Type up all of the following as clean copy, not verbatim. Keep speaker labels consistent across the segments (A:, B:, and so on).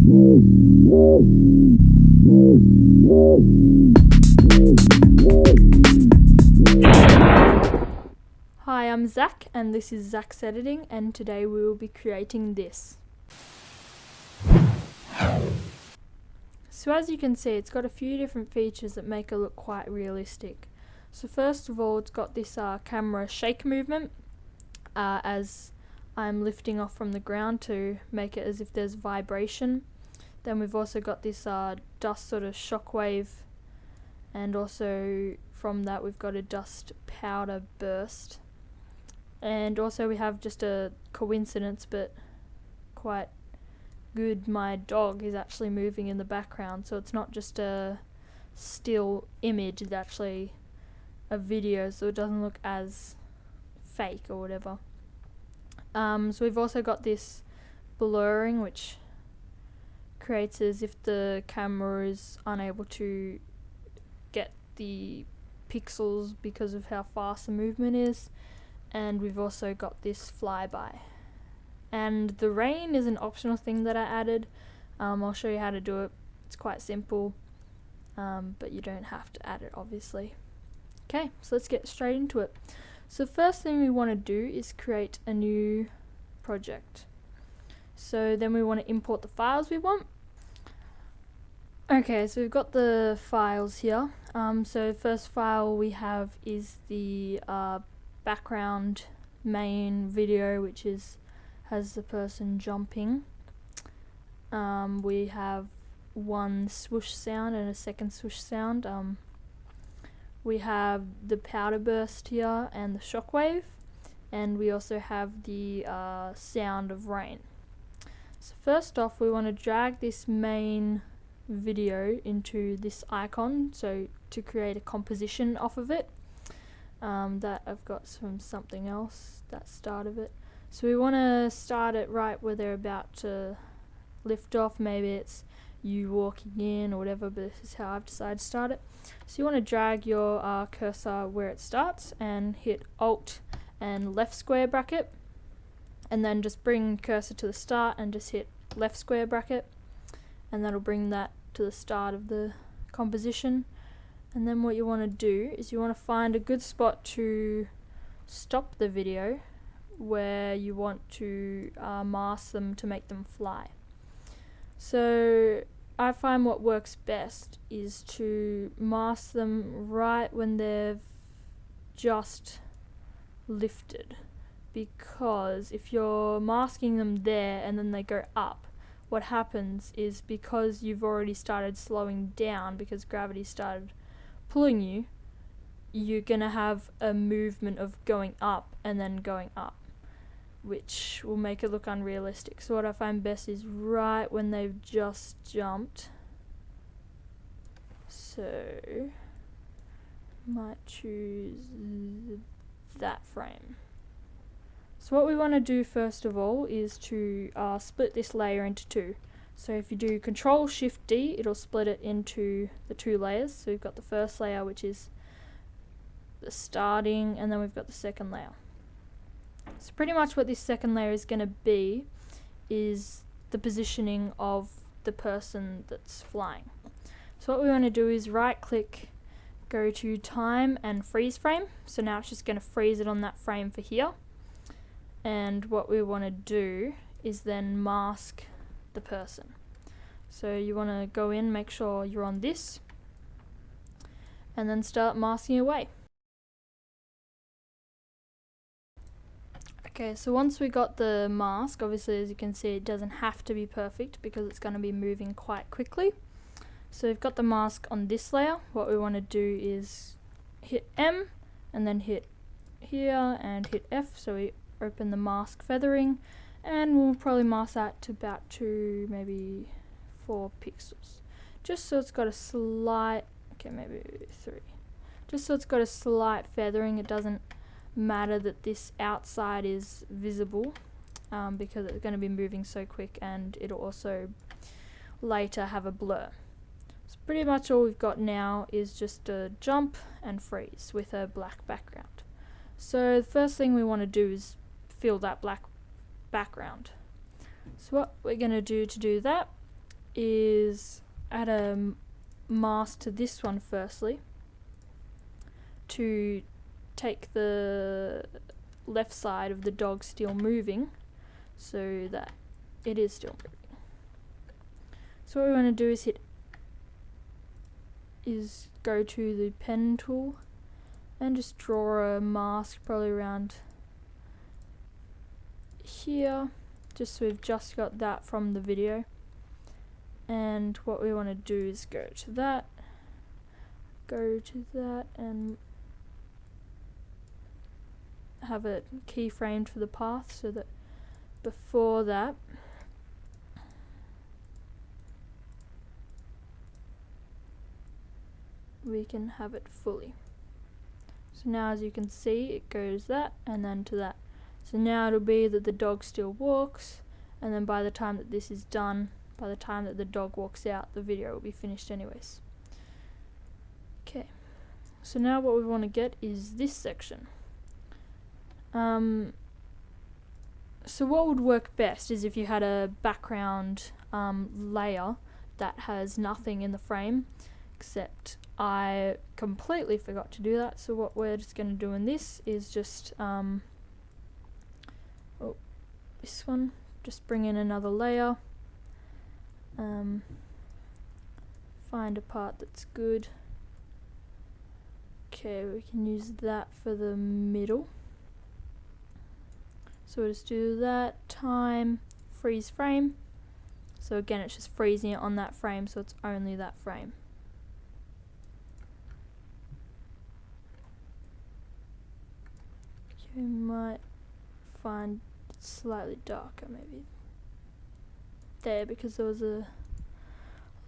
A: Hi, I'm Zach and this is Zach's Editing, and today we will be creating this. So as you can see, it's got a few different features that make it look quite realistic. So first of all, it's got this camera shake movement as I'm lifting off from the ground to make it as if there's vibration. Then we've also got this dust sort of shockwave, and also from that we've got a dust powder burst. And also we have just a coincidence, but quite good, my dog is actually moving in the background, so it's not just a still image, it's actually a video, so it doesn't look as fake or whatever. So we've also got this blurring, which creates as if the camera is unable to get the pixels because of how fast the movement is. And we've also got this flyby. And the rain is an optional thing that I added. I'll show you how to do it. It's quite simple, but you don't have to add it, obviously. Okay, so let's get straight into it. So the first thing we want to do is create a new project. So then we want to import the files we want. Okay, so we've got the files here. So first file we have is the background main video, which has the person jumping. We have one swoosh sound and a second swoosh sound. We have the powder burst here and the shockwave, and we also have the sound of rain. So first off, we want to drag this main video into this icon, so to create a composition off of it. That I've got from something else, that start of it. So we want to start it right where they're about to lift off. Maybe it's you walking in or whatever, but this is how I've decided to start it. So you want to drag your cursor where it starts and hit Alt and left square bracket, and then just bring cursor to the start and just hit left square bracket, and that'll bring that to the start of the composition. And then what you want to do is you want to find a good spot to stop the video where you want to mask them to make them fly. So I find what works best is to mask them right when they've just lifted, because if you're masking them there and then they go up, what happens is, because you've already started slowing down because gravity started pulling you, you're gonna have a movement of going up and then going up, which will make it look unrealistic. So what I find best is right when they've just jumped. So might choose that frame. So what we want to do first of all is to split this layer into two. So if you do Control Shift D, it'll split it into the two layers. So we've got the first layer, which is the starting, and then we've got the second layer. So pretty much what this second layer is going to be is the positioning of the person that's flying. So what we want to do is right click, go to time and freeze frame. So now it's just going to freeze it on that frame for here. And what we want to do is then mask the person. So you want to go in, make sure you're on this, and then start masking away. Okay, so once we got the mask, obviously as you can see it doesn't have to be perfect because it's going to be moving quite quickly. So we've got the mask on this layer. What we want to do is hit M and then hit here and hit F, so we open the mask feathering, and we'll probably mask that to about 2, maybe 4 pixels, just so it's got a slight, okay, maybe 3, just so it's got a slight feathering. It doesn't matter that this outside is visible because it's going to be moving so quick, and it'll also later have a blur. So pretty much all we've got now is just a jump and freeze with a black background. So the first thing we want to do is fill that black background. So what we're going to do that is add a mask to this one firstly to take the left side of the dog still moving so that it is still moving. So what we want to do is go to the pen tool and just draw a mask probably around here, just so we've just got that from the video. And what we want to do is go to that and have it keyframed for the path, so that before that we can have it fully. So now as you can see, it goes that and then to that. So now it'll be that the dog still walks, and then by the time that this is done, by the time that the dog walks out, the video will be finished anyways. Okay, so now what we want to get is this section. So what would work best is if you had a background layer that has nothing in the frame, except I completely forgot to do that. So what we're just going to do in this is just this one, just bring in another layer, find a part that's good. Okay, we can use that for the middle. So we'll just do that, time, freeze frame. So again, it's just freezing it on that frame, so it's only that frame. You might find it slightly darker maybe there, because there was a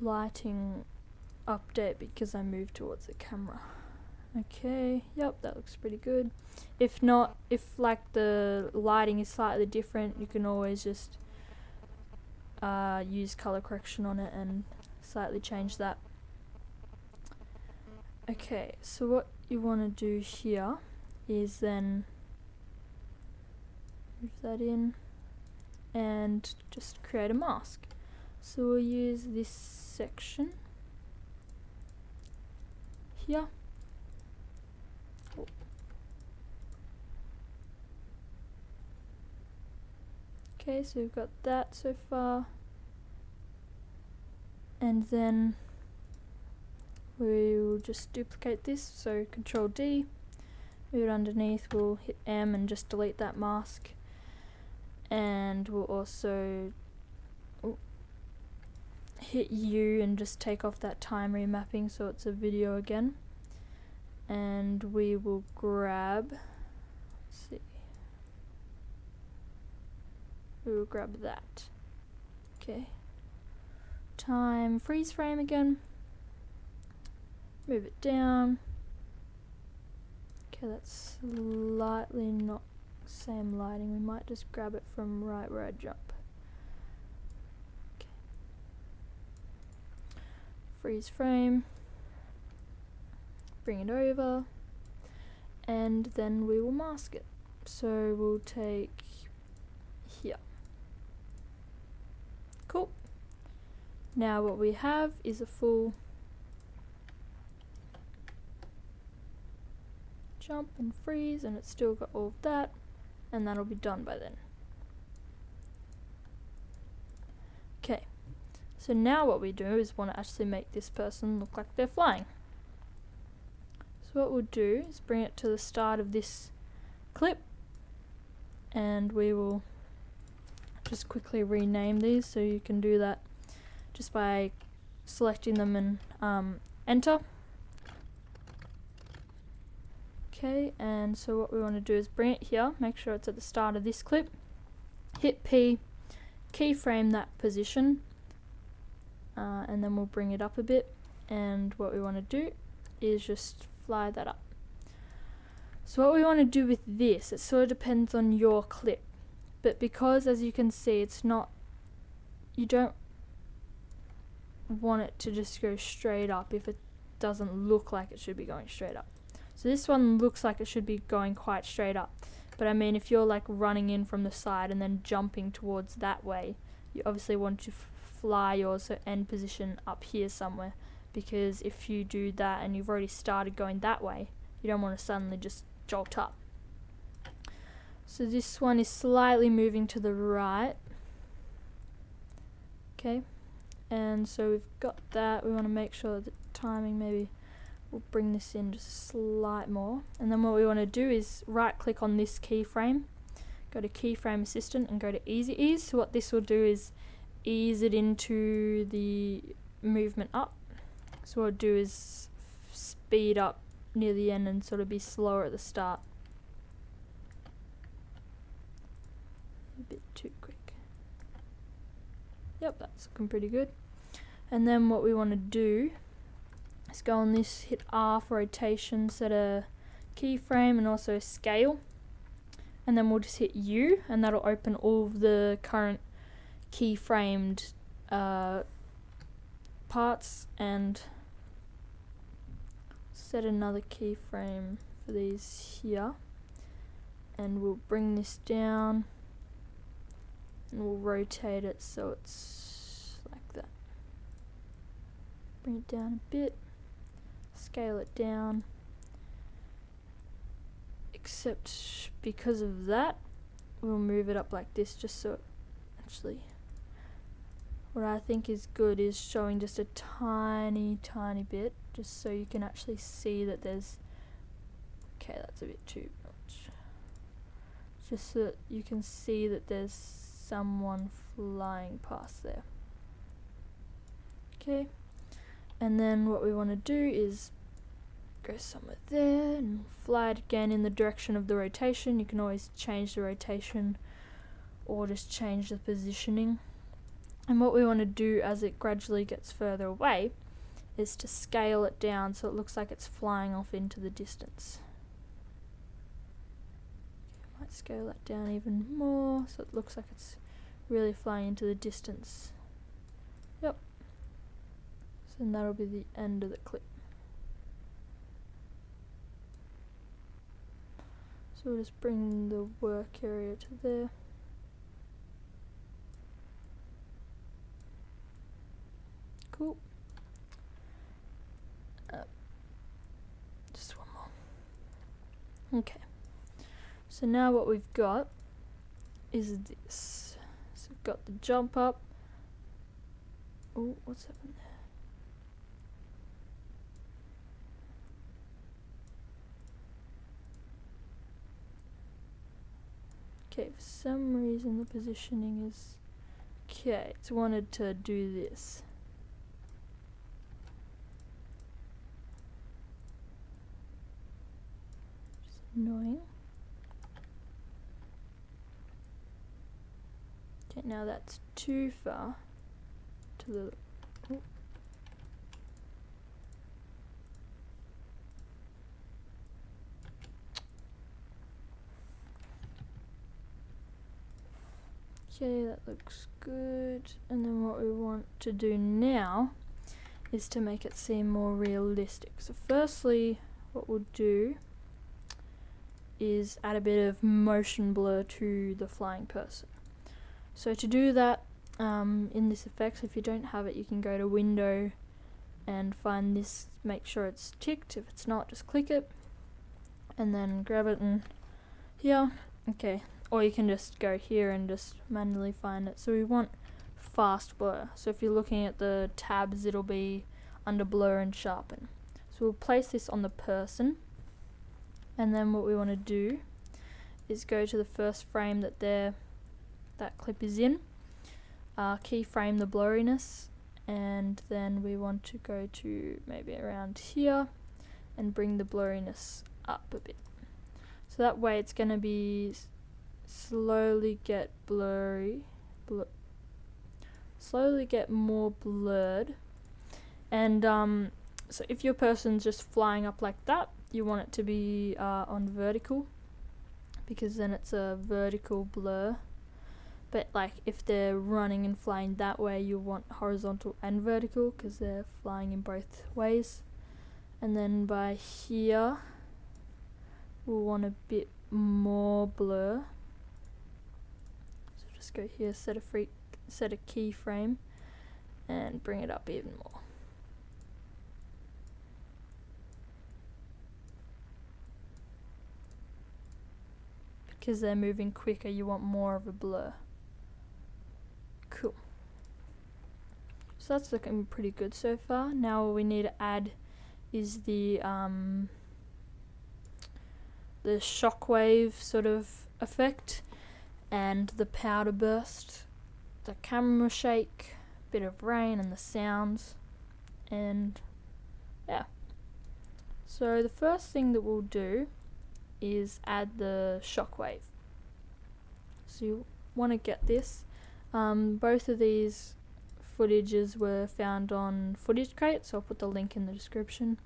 A: lighting update because I moved towards the camera. Okay, yep, that looks pretty good. If not, if like the lighting is slightly different, you can always just use color correction on it and slightly change that. Okay, so what you want to do here is then move that in and just create a mask. So we'll use this section here. Okay, so we've got that so far, and then we will just duplicate this, so Control D, move it underneath, we'll hit M and just delete that mask, and we'll also hit U and just take off that time remapping so it's a video again, and we will grab, let's see, we will grab that. Okay, time, freeze frame again, move it down. Okay, that's slightly not same lighting, we might just grab it from right where I jump. Okay, freeze frame, bring it over, and then we will mask it. So we'll take here. Cool. Now what we have is a full jump and freeze, and it's still got all of that, and that'll be done by then. Okay, so now what we do is want to actually make this person look like they're flying. So what we'll do is bring it to the start of this clip, and we will just quickly rename these, so you can do that just by selecting them and enter. Okay, and so what we want to do is bring it here, make sure it's at the start of this clip, hit P, keyframe that position, and then we'll bring it up a bit, and what we want to do is just fly that up. So what we want to do with this, it sort of depends on your clip, but because as you can see it's not, you don't want it to just go straight up if it doesn't look like it should be going straight up. So this one looks like it should be going quite straight up, but I mean if you're like running in from the side and then jumping towards that way, you obviously want to fly yours, so end position up here somewhere, because if you do that and you've already started going that way, you don't want to suddenly just jolt up. So this one is slightly moving to the right. Okay, and so we've got that. We want to make sure that the timing, maybe we'll bring this in just a slight more. And then what we want to do is right click on this keyframe, go to Keyframe Assistant and go to Easy Ease. So what this will do is ease it into the movement up. So what it'll do is speed up near the end and sort of be slower at the start. A bit too quick. Yep, that's looking pretty good. And then what we want to do is go on this, hit R for rotation, set a keyframe and also scale. And then we'll just hit U, and that'll open all of the current keyframed parts, and set another keyframe for these here. And we'll bring this down and we'll rotate it so it's like that. Bring it down a bit, scale it down. Except because of that, we'll move it up like this, just so actually what I think is good is showing just a tiny bit, just so you can actually see that there's, okay, that's a bit too much, just so that you can see that there's someone flying past there. Okay, and then what we want to do is go somewhere there and fly it again in the direction of the rotation. You can always change the rotation or just change the positioning. And what we want to do as it gradually gets further away is to scale it down so it looks like it's flying off into the distance. Might scale that down even more so it looks like it's really flying into the distance. Yep. So then that'll be the end of the clip. So we'll just bring the work area to there. Cool. Just one more. Okay. So now what we've got is this. So we've got the jump up. Oh, what's happened there? Okay, for some reason the positioning is, okay, it's wanted to do this. Which is annoying. Okay, now that's too far to the, oh. Okay, that looks good. And then what we want to do now is to make it seem more realistic. So firstly, what we'll do is add a bit of motion blur to the flying person. So to do that, in this effect, if you don't have it, you can go to Window and find this, make sure it's ticked. If it's not, just click it and then grab it and here. Okay. Or you can just go here and just manually find it. So we want fast blur. So if you're looking at the tabs, it'll be under blur and sharpen. So we'll place this on the person. And then what we want to do is go to the first frame that that clip is in. Keyframe the blurriness. And then we want to go to maybe around here and bring the blurriness up a bit. So that way it's going to be slowly get slowly get more blurred. And so if your person's just flying up like that, you want it to be on vertical, because then it's a vertical blur. But like if they're running and flying that way, you want horizontal and vertical because they're flying in both ways. And then by here we'll want a bit more blur. So just go here, set a keyframe, and bring it up even more. Because they're moving quicker, you want more of a blur. Cool. So that's looking pretty good so far. Now what we need to add is the shockwave sort of effect and the powder burst, the camera shake, bit of rain and the sounds, and yeah. So the first thing that we'll do is add the shockwave. So you want to get this. Both of these footages were found on Footage Crate, so I'll put the link in the description.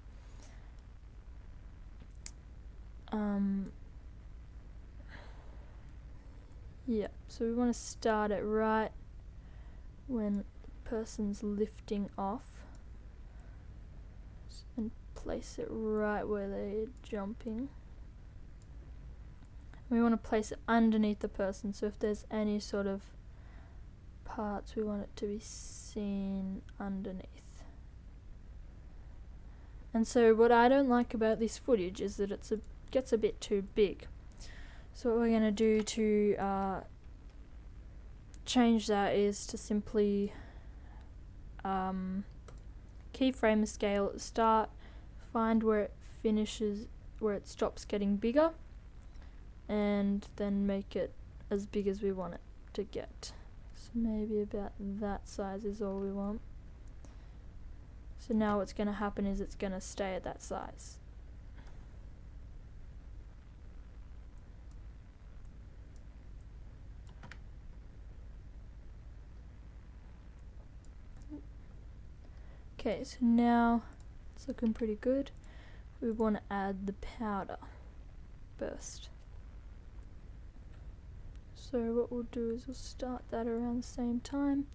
A: Yeah, so we want to start it right when the person's lifting off and place it right where they're jumping. We want to place it underneath the person, so if there's any sort of parts, we want it to be seen underneath. And so what I don't like about this footage is that it gets a bit too big. So what we're going to do to change that is to simply keyframe the scale at the start, find where it finishes, where it stops getting bigger, and then make it as big as we want it to get. So maybe about that size is all we want. So now what's going to happen is it's going to stay at that size. Okay, so now it's looking pretty good. We want to add the powder burst. So what we'll do is we'll start that around the same time,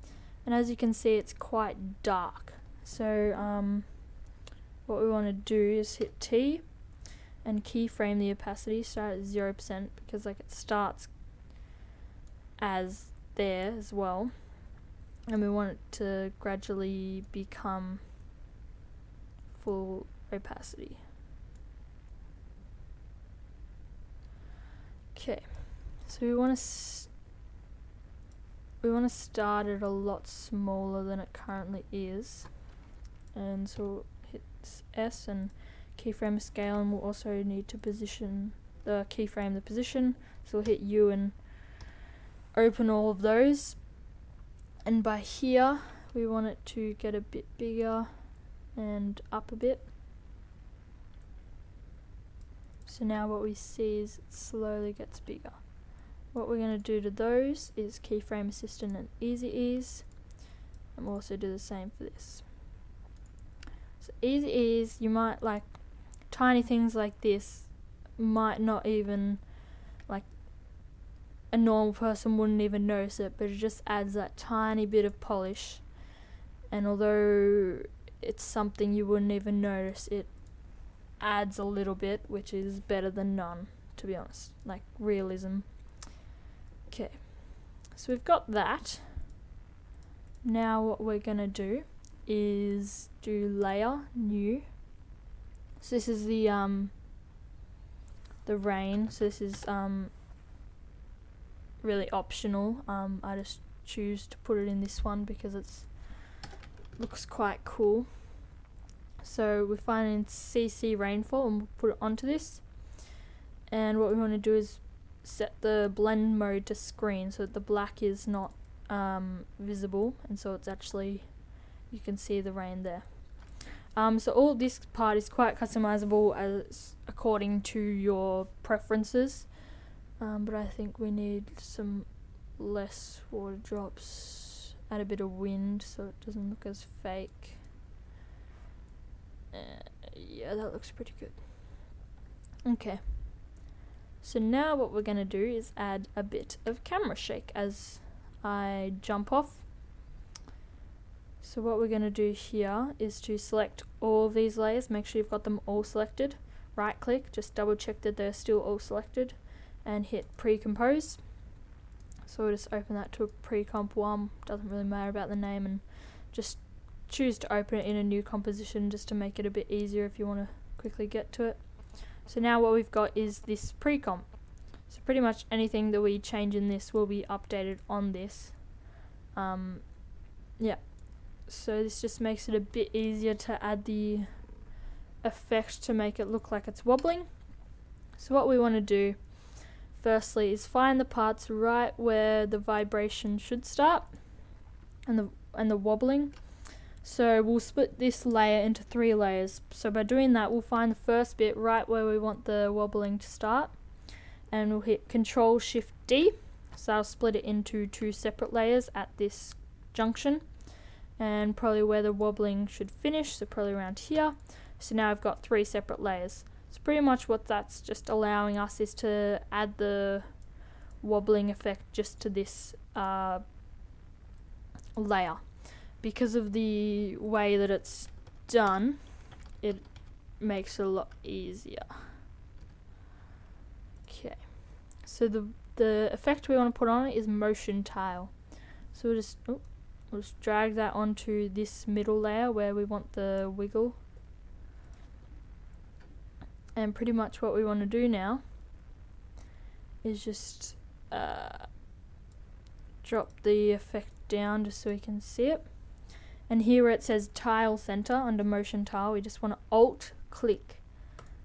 A: and as you can see it's quite dark. So what we want to do is hit T and keyframe the opacity, start at 0% because like it starts as there as well, and we want it to gradually become full opacity. Okay, so we want to start it a lot smaller than it currently is, and so we'll hit S and keyframe a scale, and we'll also need to position the keyframe the position, so we'll hit U and open all of those, and by here we want it to get a bit bigger and up a bit. So now what we see is it slowly gets bigger. What we're going to do to those is Keyframe Assistant and Easy Ease, and we'll also do the same for this. So Easy Ease, you might like tiny things like this, might not even, like a normal person wouldn't even notice it, but it just adds that tiny bit of polish, and although it's something you wouldn't even notice, it adds a little bit, which is better than none, to be honest, like realism. Okay, so we've got that. Now what we're gonna do is do layer, new. So this is the rain, so this is really optional. I just choose to put it in this one because it's looks quite cool. So we find in CC rainfall and we'll put it onto this, and what we want to do is set the blend mode to screen so that the black is not visible, and so it's actually, you can see the rain there. So all this part is quite customizable as according to your preferences, but I think we need some less water drops, add a bit of wind so it doesn't look as fake. Yeah, that looks pretty good. Okay, so now what we're going to do is add a bit of camera shake as I jump off. So what we're going to do here is to select all of these layers, make sure you've got them all selected, right click, just double check that they're still all selected, and hit pre-compose. So we'll just open that to a pre-comp one, doesn't really matter about the name, and just choose to open it in a new composition just to make it a bit easier if you want to quickly get to it. So now what we've got is this pre-comp. So pretty much anything that we change in this will be updated on this. Yeah, so this just makes it a bit easier to add the effect to make it look like it's wobbling. So what we want to do firstly is find the parts right where the vibration should start and the wobbling. So we'll split this layer into 3 layers. So by doing that, we'll find the first bit right where we want the wobbling to start, and we'll hit Control Shift D. So I'll split it into 2 separate layers at this junction, and probably where the wobbling should finish, so probably around here. So now I've got 3 separate layers. So pretty much what that's just allowing us is to add the wobbling effect just to this layer. Because of the way that it's done, it makes it a lot easier. Okay, so the effect we want to put on it is motion tile. So we'll just drag that onto this middle layer where we want the wiggle. And pretty much what we want to do now is just drop the effect down just so we can see it. And here where it says tile center under motion tile, we just want to alt click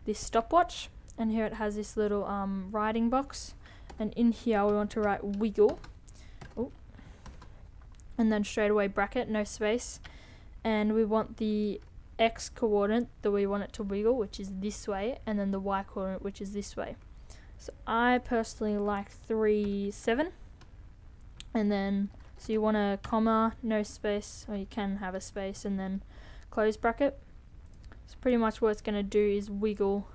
A: this stopwatch, and here it has this little writing box, and in here we want to write wiggle. And then straight away bracket, no space, and we want the X coordinate that we want it to wiggle, which is this way, and then the Y coordinate, which is this way. So I personally like 3, 7, and then so you want a comma, no space, or you can have a space, and then close bracket. So pretty much what it's going to do is wiggle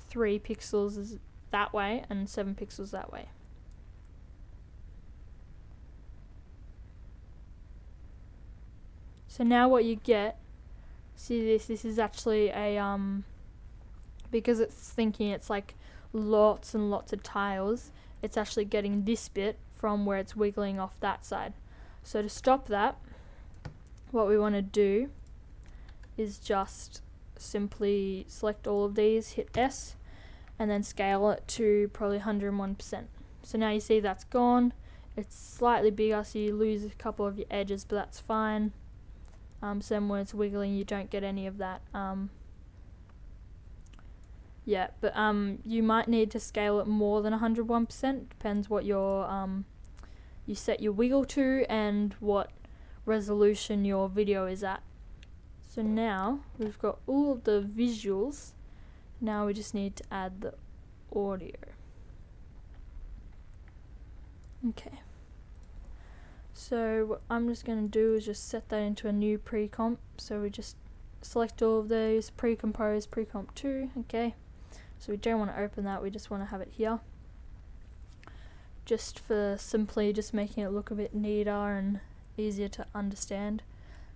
A: 3 pixels that way and 7 pixels that way. So now what you get, see this is actually a, because it's thinking it's like lots and lots of tiles, it's actually getting this bit from where it's wiggling off that side. So to stop that, what we want to do is just simply select all of these, hit S, and then scale it to probably 101%. So now you see that's gone. It's slightly bigger, so you lose a couple of your edges, but that's fine. So then when it's wiggling, you don't get any of that. Yeah, but you might need to scale it more than 101%. Depends what your you set your wiggle to and what resolution your video is at. So now we've got all of the visuals. Now we just need to add the audio. Okay. So what I'm just going to do is just set that into a new pre-comp. So we just select all of those, pre-compose, pre-comp 2, okay. So we don't want to open that, we just want to have it here. Just for simply just making it look a bit neater and easier to understand.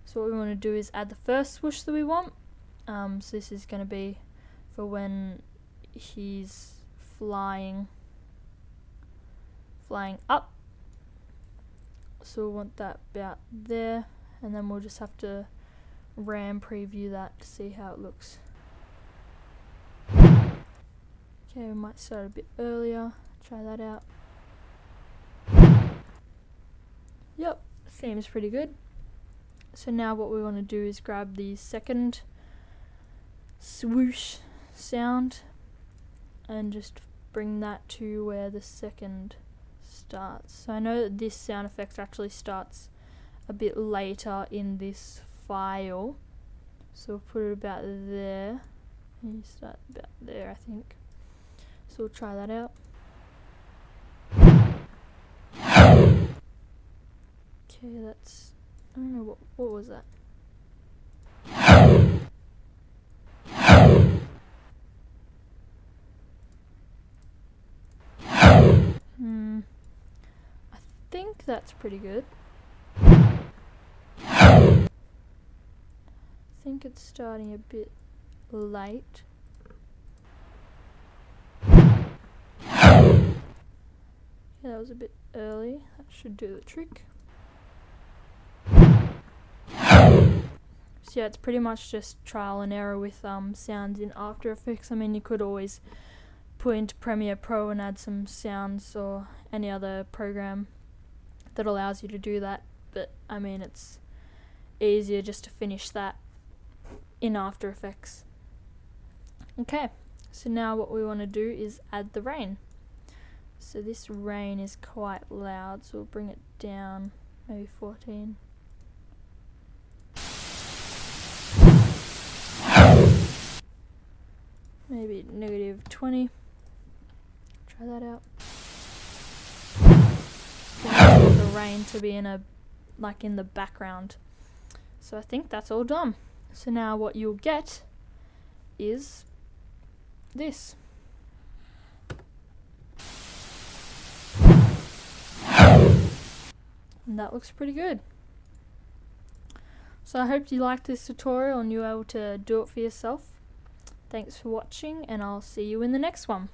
A: So what we want to do is add the first swoosh that we want. So this is going to be for when he's flying up. So we'll want that about there, and then we'll just have to RAM preview that to see how it looks. Okay, we might start a bit earlier, try that out. Yep, seems pretty good. So now what we want to do is grab the second swoosh sound and just bring that to where the second starts. So I know that this sound effect actually starts a bit later in this file, so we'll put it about there, and you start about there, I think. So we'll try that out. Okay, that's, I don't know, what was that? I think that's pretty good. I think it's starting a bit late. Yeah, that was a bit early. That should do the trick. So yeah, it's pretty much just trial and error with sounds in After Effects. I mean, you could always put into Premiere Pro and add some sounds or any other program that allows you to do that, but I mean, it's easier just to finish that in After Effects. Okay, so now what we want to do is add the rain. So this rain is quite loud, so we'll bring it down, maybe 14. Maybe -20. Try that out. I want the rain to be in the background. So I think that's all done. So now what you'll get is this. And that looks pretty good. So I hope you liked this tutorial and you were able to do it for yourself. Thanks for watching, and I'll see you in the next one.